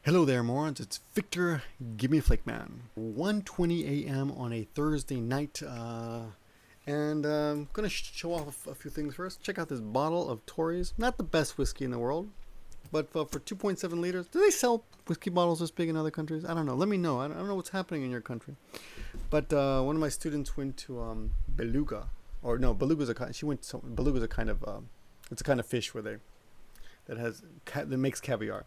Hello there, morons. It's Victor. Give me a flake, man. 1:20 a.m. on a Thursday night, and I'm gonna show off a few things first. Check out this bottle of Tories. Not the best whiskey in the world, but for 2.7 liters. Do they sell whiskey bottles this big in other countries? I don't know. Let me know. I don't know what's happening in your country. But one of my students went to Beluga, or no, Beluga's a kind. She went to Beluga's a kind of it's a kind of fish where that makes caviar.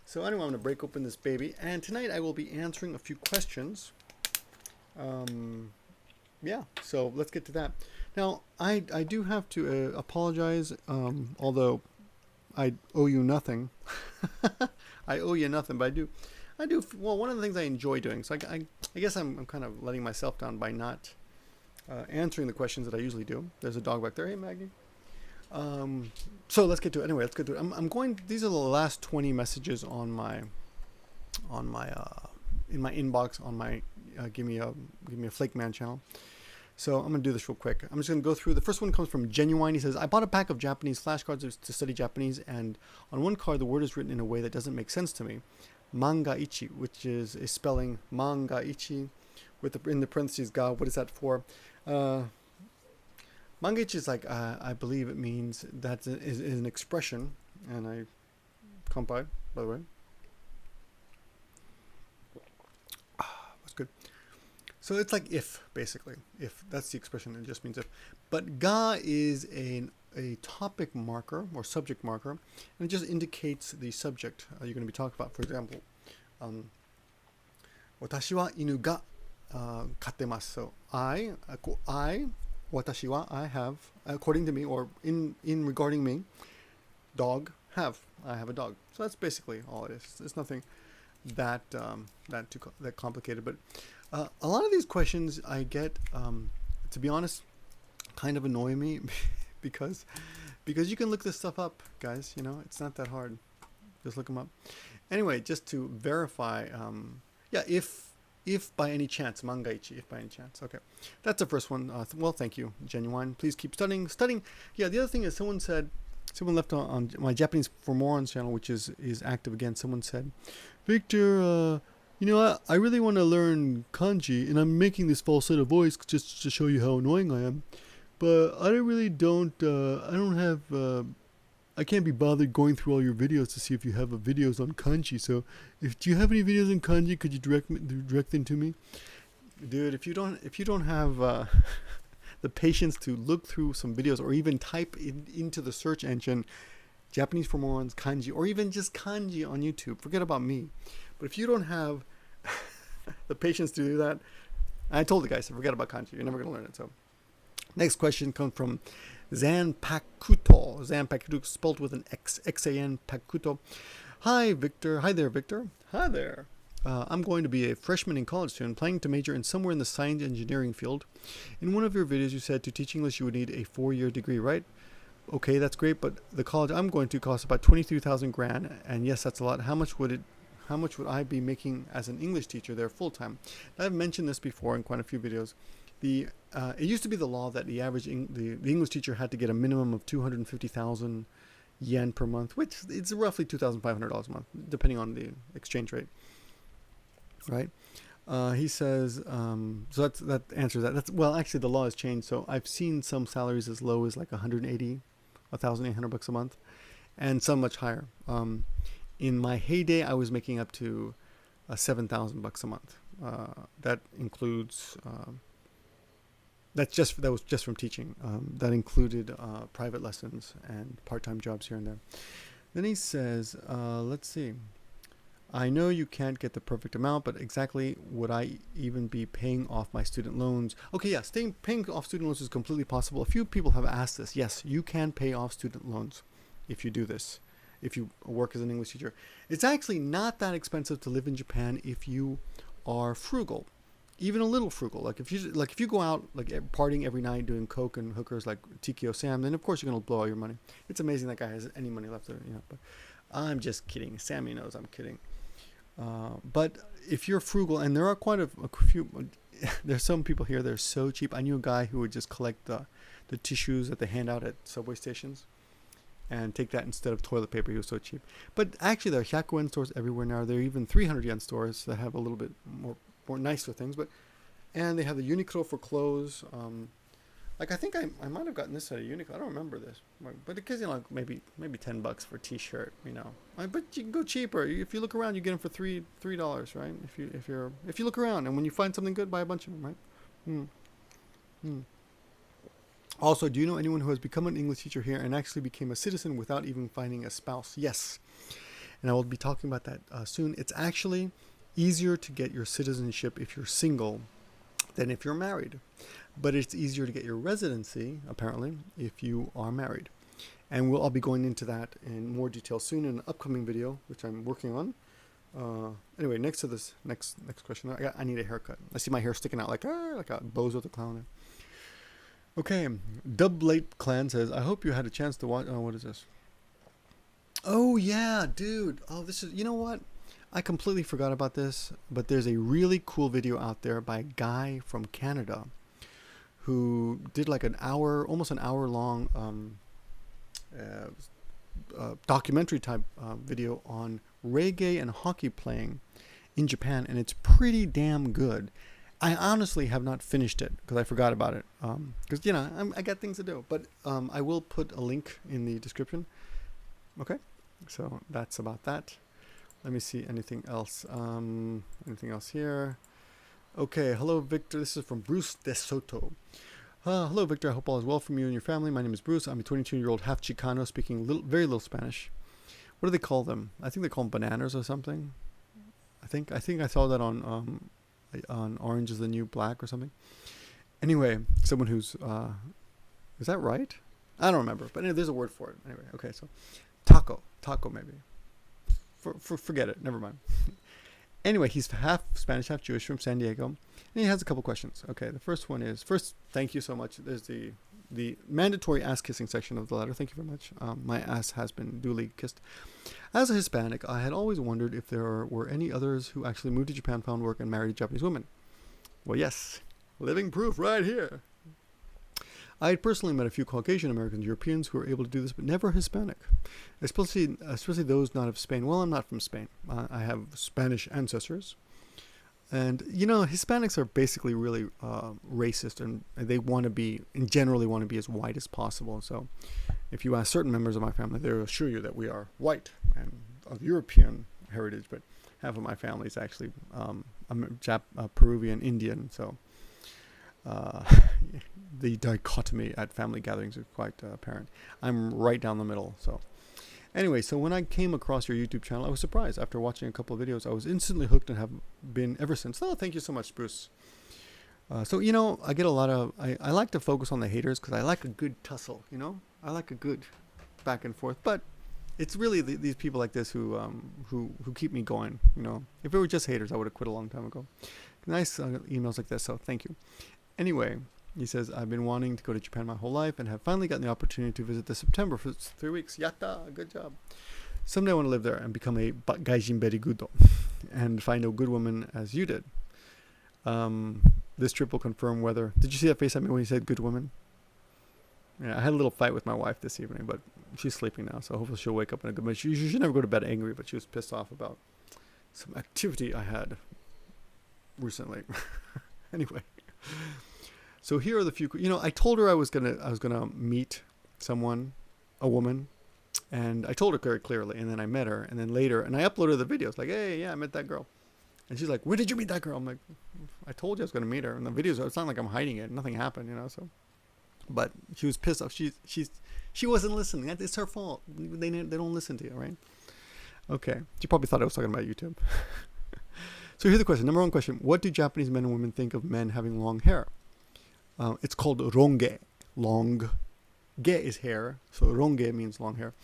So anyway, I'm going to break open this baby, and tonight I will be answering a few questions. Yeah, so let's get to that. Now, I do have to apologize, although I owe you nothing. I owe you nothing, but I do. Well, one of the things I enjoy doing. So I guess I'm kind of letting myself down by not answering the questions that I usually do. There's a dog back there. Hey, Maggie. So let's get to it. Anyway, let's get to it. I'm going. These are the last 20 messages on my in my inbox on my give me a flake man channel. So I'm gonna do this real quick. I'm just gonna go through. The first one comes from Genuine. He says, I bought a pack of Japanese flashcards to study Japanese, and on one card the word is written in a way that doesn't make sense to me. Manga ichi, which is a spelling manga ichi, with in the parentheses ga. What is that for? Mangich is like, I believe it means that is an expression, and I kampai, by the way. That's good. So it's like if, basically. If, that's the expression, it just means if. But ga is a topic marker, or subject marker, and it just indicates the subject you're going to be talking about. For example, watashi wa inu ga kattemasu. So I, watashi wa, I have, according to me, or in regarding me, dog, I have a dog. So that's basically all it is. It's nothing that complicated. But a lot of these questions I get, to be honest, kind of annoy me because you can look this stuff up, guys. You know, it's not that hard. Just look them up. Anyway, just to verify, yeah, if by any chance, mangaichi, if by any chance. Okay, that's the first one. Well, thank you, Genuine. Please keep studying. Yeah, the other thing is someone left on my Japanese for Morons channel, which is active again. Someone said, Victor, I really want to learn kanji, and I'm making this falsetto voice just to show you how annoying I am. But I can't be bothered going through all your videos to see if you have videos on kanji. So, do you have any videos on kanji? Could you direct them to me, dude? If you don't have the patience to look through some videos, or even type into the search engine Japanese for Morons kanji, or even just kanji on YouTube, forget about me. But if you don't have the patience to do that, I told the guys, forget about kanji. You're never gonna learn it. So, next question comes from Zanpakuto. Zanpakuto spelled with an X. X-A-N Pakuto. Hi, Victor. Hi there, Victor. Hi there. I'm going to be a freshman in college soon, planning to major in somewhere in the science engineering field. In one of your videos, you said to teach English you would need a 4-year degree, right? Okay, that's great, but the college I'm going to costs about 23,000 grand, and yes, that's a lot. How much would I be making as an English teacher there full time? I've mentioned this before in quite a few videos. It used to be the law that the average the English teacher had to get a minimum of 250,000 yen per month, which it's roughly $2,500 a month, depending on the exchange rate. Right? He says, so that answers that. Well, actually, the law has changed. So I've seen some salaries as low as like 1,800 bucks a month, and some much higher. In my heyday, I was making up to 7,000 bucks a month. That includes. That was just from teaching. That included private lessons and part-time jobs here and there. Then he says, let's see. I know you can't get the perfect amount, but exactly would I even be paying off my student loans? Okay, yeah, paying off student loans is completely possible. A few people have asked this. Yes, you can pay off student loans if you do this, if you work as an English teacher. It's actually not that expensive to live in Japan if you are frugal. Even a little frugal. Like if you go out like partying every night doing coke and hookers like Tikio Sam, then of course you're gonna blow all your money. It's amazing that guy has any money left. But I'm just kidding. Sammy knows I'm kidding. But if you're frugal, and there are quite a few, there's some people here that are so cheap. I knew a guy who would just collect the tissues that they hand out at subway stations. and take that instead of toilet paper. He was so cheap. But actually, there are 100 yen stores everywhere now. There are even 300 yen stores that have a little bit more nicer things. And they have the Uniqlo for clothes. Like I think I might have gotten this at a Uniqlo. I don't remember this, but because like maybe $10 for a T-shirt, But you can go cheaper. If you look around, you get them for $3, right? If you look around, and when you find something good, buy a bunch of them, right? Also, do you know anyone who has become an English teacher here and actually became a citizen without even finding a spouse? Yes, and I will be talking about that soon. It's actually easier to get your citizenship if you're single than if you're married. But it's easier to get your residency, apparently, if you are married. And I'll be going into that in more detail soon in an upcoming video, which I'm working on. Anyway, next to this, next question. I need a haircut. I see my hair sticking out like a Bozo the Clown. Okay, Dublate Clan says, I hope you had a chance to watch. Oh, what is this? Oh, yeah, dude. Oh, this is, you know what? I completely forgot about this, but there's a really cool video out there by a guy from Canada who did like almost an hour long documentary type video on reggae and hockey playing in Japan, and it's pretty damn good. I honestly have not finished it because I forgot about it because I got things to do, but I will put a link in the description. Okay, so that's about that. Let me see anything else. Anything else here? Okay, hello Victor. This is from Bruce De Soto. Hello Victor. I hope all is well from you and your family. My name is Bruce. I'm a 22-year-old half Chicano speaking very little Spanish. What do they call them? I think they call them bananas or something. I think I saw that on Orange is the New Black or something. Anyway, someone who's is that right? I don't remember, but anyway, there's a word for it. Anyway, okay, so taco maybe. Forget it. Never mind. Anyway, he's half Spanish, half Jewish from San Diego, and he has a couple questions. Okay, the first one is, thank you so much. There's the mandatory ass kissing section of the letter. Thank you very much. My ass has been duly kissed. As a Hispanic, I had always wondered if there were any others who actually moved to Japan, found work, and married Japanese women. Well, yes. Living proof right here. I had personally met a few Caucasian Americans, Europeans who were able to do this, but never Hispanic, especially those not of Spain. Well, I'm not from Spain. I have Spanish ancestors. And, Hispanics are basically really racist, and they generally want to be as white as possible. So if you ask certain members of my family, they'll assure you that we are white and of European heritage, but half of my family is actually Peruvian, Indian, so the dichotomy at family gatherings is quite apparent. I'm right down the middle. So anyway, so when I came across your YouTube channel, I was surprised. After watching a couple of videos, I was instantly hooked and have been ever since. Oh, thank you so much, Bruce. So, I get a lot of, I like to focus on the haters because I like a good tussle, I like a good back and forth, but it's really these people like this who keep me going, If it were just haters, I would have quit a long time ago. Nice emails like this, so thank you. Anyway, he says, I've been wanting to go to Japan my whole life and have finally gotten the opportunity to visit this September for 3 weeks. Yatta! Good job. Someday I want to live there and become a gaijin berigudo and find a good woman as you did. This trip will confirm whether... Did you see that face I made when you said good woman? Yeah, I had a little fight with my wife this evening, but she's sleeping now, so hopefully she'll wake up in a good mood. She should never go to bed angry, but she was pissed off about some activity I had recently. Anyway. So here are the few, I told her I was gonna meet someone, a woman, and I told her very clearly, and then I met her, and then later, and I uploaded the videos, like, hey, yeah, I met that girl, and she's like, when did you meet that girl? I'm like, I told you I was gonna meet her, and the videos, it's not like I'm hiding it, nothing happened, so, but she was pissed off, she wasn't listening, it's her fault, they don't listen to you, right? Okay, she probably thought I was talking about YouTube. So here's the question. Number one question. What do Japanese men and women think of men having long hair? It's called ronge. Long. Ge is hair. So ronge means long hair.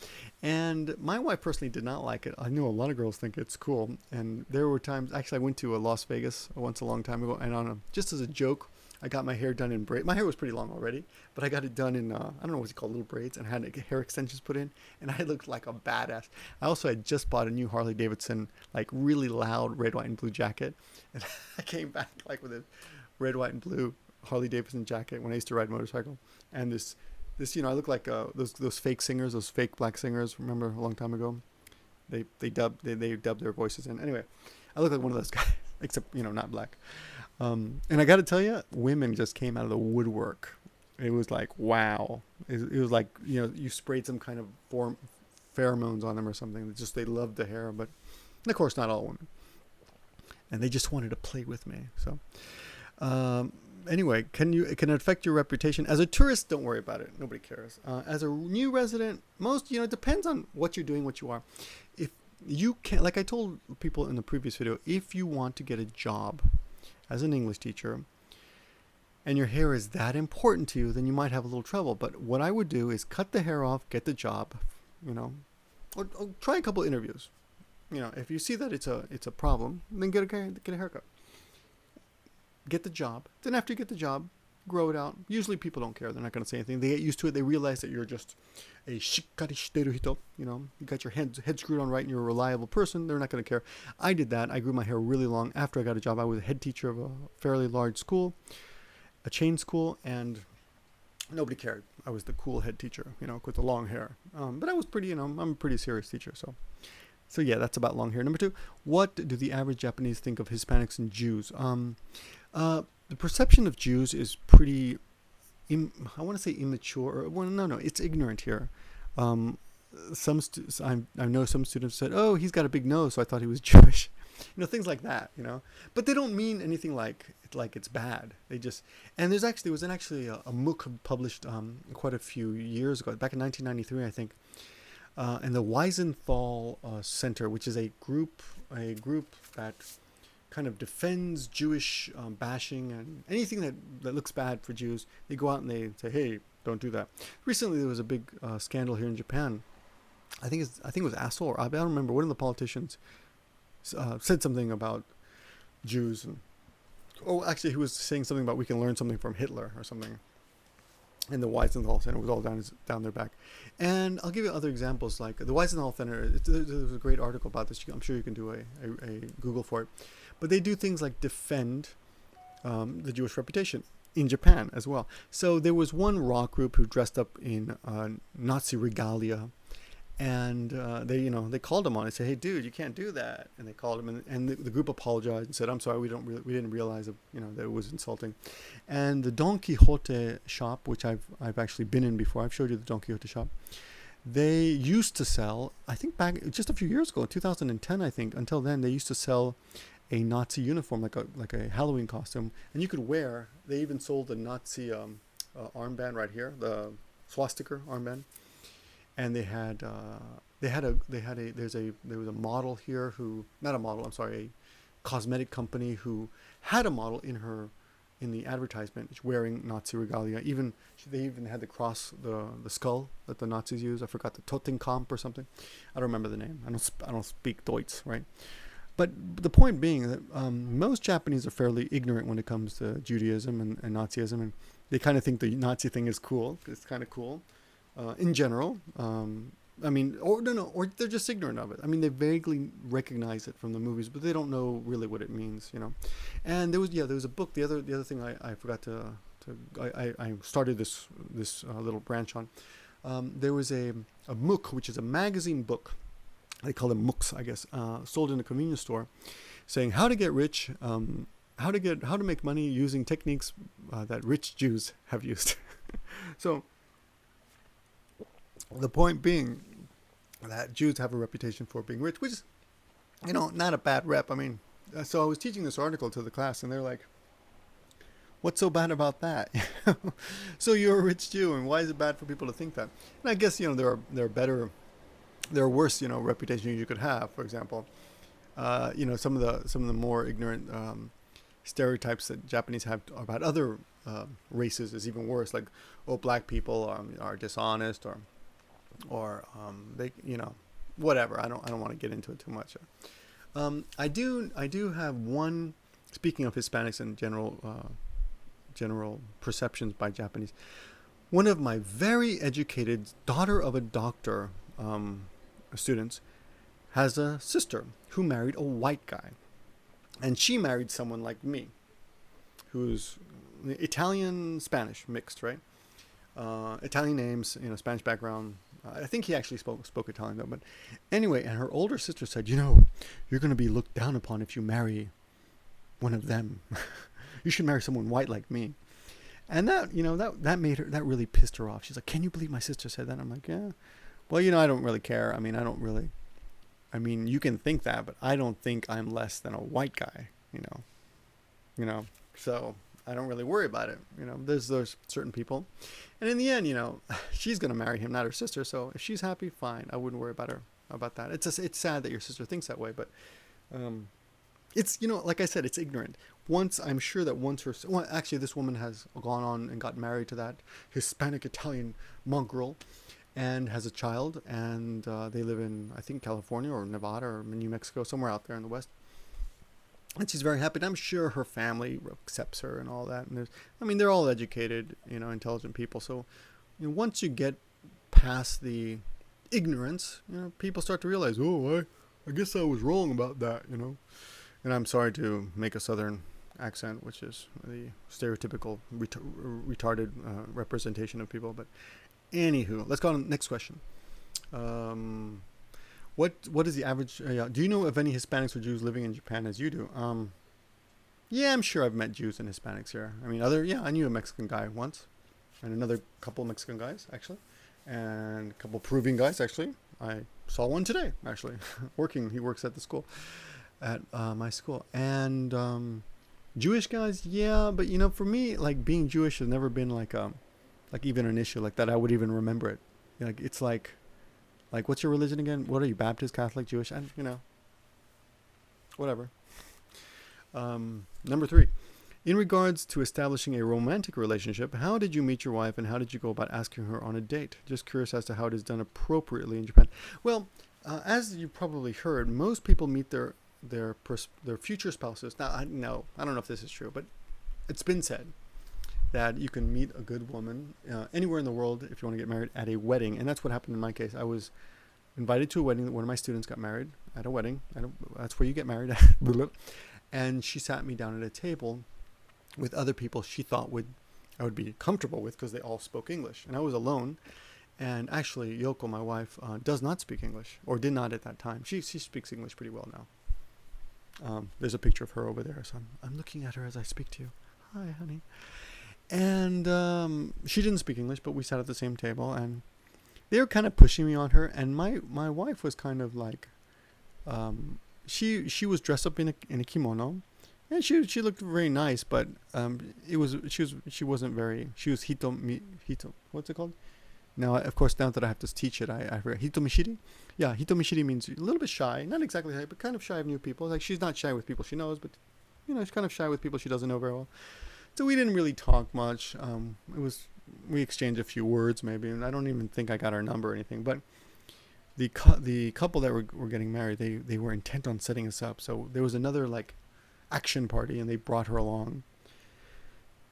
And my wife personally did not like it. I know a lot of girls think it's cool. And there were times, actually I went to Las Vegas once a long time ago. And just as a joke, I got my hair done in braids. My hair was pretty long already, but I got it done in, I don't know what's it called, little braids, and had hair extensions put in, and I looked like a badass. I also had just bought a new Harley Davidson, like really loud red, white, and blue jacket, and I came back like with a red, white, and blue Harley Davidson jacket when I used to ride a motorcycle, and this This, I look like those fake singers, those fake black singers. Remember a long time ago, they dubbed their voices in. Anyway, I look like one of those guys, except not black. And I got to tell you, women just came out of the woodwork. It was like, wow. It was like, you sprayed some kind of pheromones on them or something. They loved the hair, but of course not all women. And they just wanted to play with me. So, anyway, can it affect your reputation as a tourist? Don't worry about it. Nobody cares. As a new resident, it depends on what you're doing, what you are. If you can, like I told people in the previous video, if you want to get a job as an English teacher, and your hair is that important to you, then you might have a little trouble. But what I would do is cut the hair off, get the job, or try a couple interviews. If you see that it's a problem, then get a haircut. Get the job. Then after you get the job, grow it out. Usually people don't care. They're not going to say anything. They get used to it. They realize that you're just a shikkari shiteru hito. You got your head screwed on right and you're a reliable person. They're not going to care. I did that. I grew my hair really long after I got a job. I was a head teacher of a fairly large school, a chain school, and nobody cared. I was the cool head teacher, with the long hair. But I was pretty, I'm a pretty serious teacher. So yeah, that's about long hair. Number 2, what do the average Japanese think of Hispanics and Jews? The perception of Jews is pretty, I want to say immature. Well, no, it's ignorant here. I know some students said, "Oh, he's got a big nose, so I thought he was Jewish." Things like that. But they don't mean anything like it's bad. They just, and there was actually a MOOC published quite a few years ago, back in 1993, I think. And the Wiesenthal Center, which is a group that kind of defends Jewish bashing and anything that looks bad for Jews. They go out and they say, "Hey, don't do that." Recently, there was a big scandal here in Japan. I think it was Assel or Abe. I don't remember. One of the politicians said something about Jews, actually, he was saying something about we can learn something from Hitler or something. And the Wiesenthal Center was all down their back. And I'll give you other examples, like the Wiesenthal Center. There's a great article about this. I'm sure you can do a Google for it. But they do things like defend the Jewish reputation in Japan as well. So there was one rock group who dressed up in Nazi regalia, and they called him on it. Said, "Hey, dude, you can't do that." And they called him, and the group apologized and said, "I'm sorry, we didn't realize that that it was insulting." And the Don Quixote shop, which I've actually been in before, I've showed you the Don Quixote shop. They used to sell, I think back just a few years ago, 2010, I think. Until then, they used to sell a Nazi uniform, like a Halloween costume, and you could wear. They even sold the Nazi armband right here, the swastika armband. And there was a model here a cosmetic company who had a model in the advertisement wearing Nazi regalia. They even had the cross, the skull that the Nazis use. I forgot, the Totenkampf or something. I don't remember the name. I don't speak Deutsch, right? But the point being that most Japanese are fairly ignorant when it comes to Judaism and Nazism, and they kind of think the Nazi thing is cool. It's kind of cool. In general, or they're just ignorant of it. They vaguely recognize it from the movies, but they don't know really what it means, And there was a book. The other thing I forgot I started this little branch on. There was a MOOC, which is a magazine book. They call them MOOCs, I guess, sold in a convenience store, saying how to get rich, how to make money using techniques that rich Jews have used. So. The point being that Jews have a reputation for being rich, which is, not a bad rep. So I was teaching this article to the class, and they're like, "What's so bad about that?" So you're a rich Jew, and why is it bad for people to think that? And I guess there are worse reputations you could have. For example, some of the more ignorant stereotypes that Japanese have about other races is even worse. Like, black people are dishonest, or they, whatever. I don't want to get into it too much. I do have one. Speaking of Hispanics and general perceptions by Japanese, one of my very educated daughter of a doctor students has a sister who married a white guy, and she married someone like me, who's Italian Spanish mixed, right? Italian names, Spanish background. I think he actually spoke Italian though. But anyway, and her older sister said, you're going to be looked down upon if you marry one of them. You should marry someone white like me. And that made her, that really pissed her off. She's like, can you believe my sister said that? And I'm like, yeah. Well, I don't really care. You can think that, but I don't think I'm less than a white guy, so I don't really worry about it. There's certain people, and in the end, she's going to marry him, not her sister. So if she's happy, fine. I wouldn't worry about that. It's sad that your sister thinks that way, but, it's, like I said, it's ignorant. I'm sure that actually this woman has gone on and got married to that Hispanic Italian mongrel and has a child, and they live in, I think, California or Nevada or New Mexico, somewhere out there in the West. And she's very happy. And I'm sure her family accepts her and all that. And they're all educated, intelligent people. So once you get past the ignorance, people start to realize, oh, I guess I was wrong about that, And I'm sorry to make a Southern accent, which is the stereotypical retarded representation of people. But anywho, let's go on to the next question. What is the average? Do you know of any Hispanics or Jews living in Japan as you do? Yeah, I'm sure I've met Jews and Hispanics here. I knew a Mexican guy once, and another couple Mexican guys actually, and a couple Peruvian guys actually. I saw one today actually, working. He works at the school, at my school, and Jewish guys. Yeah, but for me, like being Jewish has never been like even an issue like that. I would even remember it. It's like what's your religion again? What are you, Baptist, Catholic, Jewish? Whatever. Number 3, in regards to establishing a romantic relationship, how did you meet your wife and how did you go about asking her on a date? Just curious as to how it is done appropriately in Japan. Well, as you probably heard, most people meet their future spouses. Now, I don't know if this is true, but it's been said that you can meet a good woman anywhere in the world if you want to get married at a wedding. And that's what happened in my case. I was invited to a wedding. One of my students got married at a wedding. That's where you get married. And she sat me down at a table with other people she thought I would be comfortable with because they all spoke English. And I was alone. And actually, Yoko, my wife, does not speak English, or did not at that time. She speaks English pretty well now. There's a picture of her over there. So I'm looking at her as I speak to you. Hi, honey. And she didn't speak English, but we sat at the same table, and they were kind of pushing me on her. And my wife was kind of like, she was dressed up in a kimono, and she looked very nice, but she wasn't very. She was hito. What's it called? Now, of course, now that I have to teach it, I forget. Hitomishiri? Yeah, hitomishiri means a little bit shy, not exactly shy, but kind of shy of new people. Like she's not shy with people she knows, but she's kind of shy with people she doesn't know very well. So we didn't really talk much. We exchanged a few words maybe, and I don't even think I got her number or anything. But the couple that were getting married, they were intent on setting us up. So there was another action party, and they brought her along.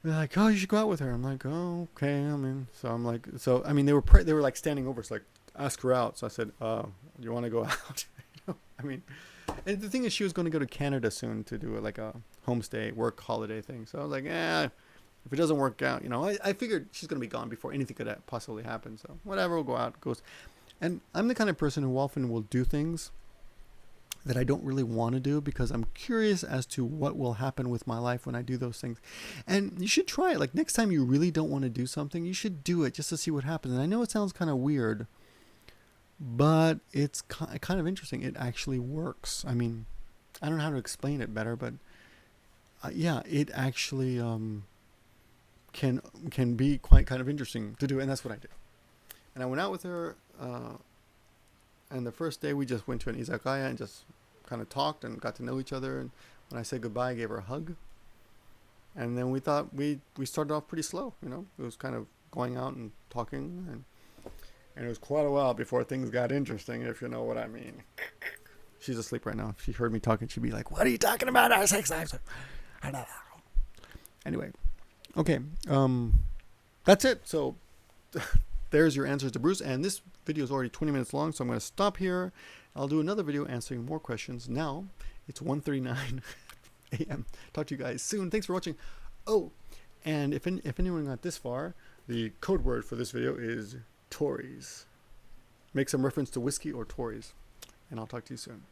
They're like, oh, you should go out with her. I'm like, oh, okay. They were like standing over us, like ask her out. So I said, you want to go out? And the thing is, she was going to go to Canada soon to do a homestay work holiday thing. So I was like, if it doesn't work out, I figured she's going to be gone before anything could possibly happen. So whatever, we'll go out. And I'm the kind of person who often will do things that I don't really want to do because I'm curious as to what will happen with my life when I do those things. And you should try it. Next time you really don't want to do something, you should do it just to see what happens. And I know it sounds kind of weird, but it's kind of interesting. It actually works. I don't know how to explain it better, but it actually can be quite kind of interesting to do, and that's what I did. And I went out with her, and the first day we just went to an izakaya and just kind of talked and got to know each other. And when I said goodbye, I gave her a hug. And then we thought we started off pretty slow, It was kind of going out and talking, and it was quite a while before things got interesting, if you know what I mean. She's asleep right now. If she heard me talking, she'd be like, what are you talking about? Anyway. Okay. That's it. So there's your answers to Bruce. And this video is already 20 minutes long, so I'm going to stop here. I'll do another video answering more questions. Now, it's 1:39 a.m. Talk to you guys soon. Thanks for watching. Oh, and if anyone got this far, The code word for this video is Tories. Make some reference to whiskey or Tories, and I'll talk to you soon.